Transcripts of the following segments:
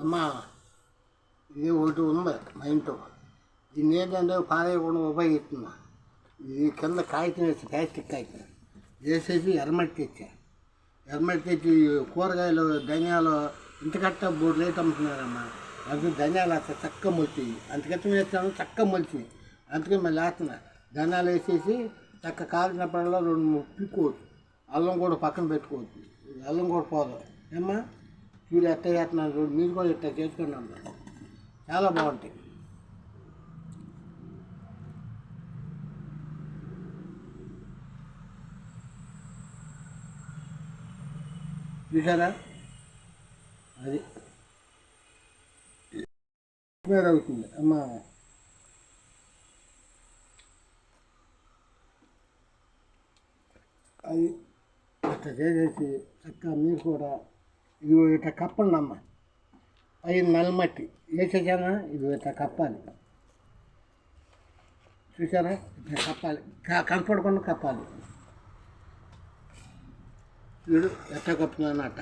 అమ్మా ఇది ఒకటి ఉంది మా ఇంట్లో. దీన్ని ఏంటంటే పారేయకుండా ఉపయోగిస్తున్నా. ఇది కింద కాగితం వేసి ప్లాస్టిక్ కాగితం వేసేసి ఎర్రమట్టి తెచ్చా. ఎర్రమట్టి తెచ్చి కూరగాయలు ధనియాలు ఇంతకట్ట 3 రేట్ అమ్ముతున్నారమ్మా. అది ధనియాలు అట్లా చక్కగా మొలిచి అంతకట్టం వేస్తాను, చక్కగా మొలిచి అందుకని మళ్ళీ వేస్తున్నా. ధనియాలు వేసేసి చక్క కాల్చినప్పుడల్లా 2-3 పిక్కోవచ్చు. అల్లం కూడా పక్కన పెట్టుకోవచ్చు. అల్లం కూడా పోదు ఏమ్మా. చూడు ఎట్ట చేస్తున్నాను చూడు, మీరు కూడా ఇట్లా చేసుకుని అమ్మా, చాలా బాగుంటాయి. చూసారా, అది అవుతుంది అమ్మా. అది ఇట్లా చేసేసి చక్కగా మీరు కూడా ఇది ఇట్లా కప్పండి అమ్మ. అవి నల్లమట్టి వేసేసానా, ఇది ఇట్లా కప్పాలి. చూసారా, ఇట్లా కప్పాలి, కనపడకుండా కప్పాలి. వీడు ఎట్లా కప్పుతున్నాను అట్ట.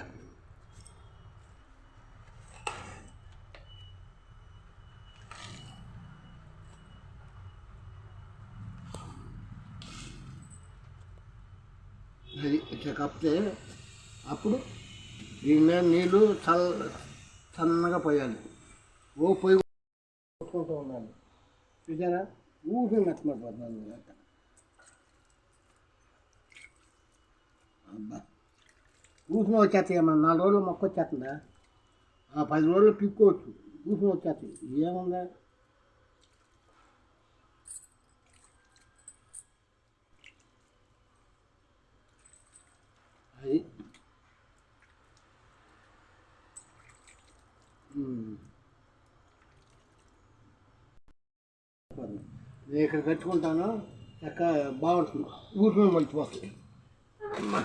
అది ఇట్లా కప్పితే అప్పుడు దీని మీద నీళ్ళు సన్నగా పోయాలి. పొయ్యి కొట్టుకుంటూ ఉండాలి. చూసారా, ఊరిని మెత్తమైపోతున్నాను అట్ట. అబ్బా, ఊసిన వచ్చేస్తాయి అమ్మా. 4 రోజులు మొక్క వచ్చేస్తుందా, 10 రోజులు పిక్కోవచ్చు. ఊసిన వచ్చేస్తాయి, ఏముందా. అది నేను ఇక్కడ కట్టుకుంటాను, చక్కగా బాగుంటుంది. ఊరిని మలిచిపోతుంది అమ్మా.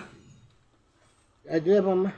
అది రేపమ్మా.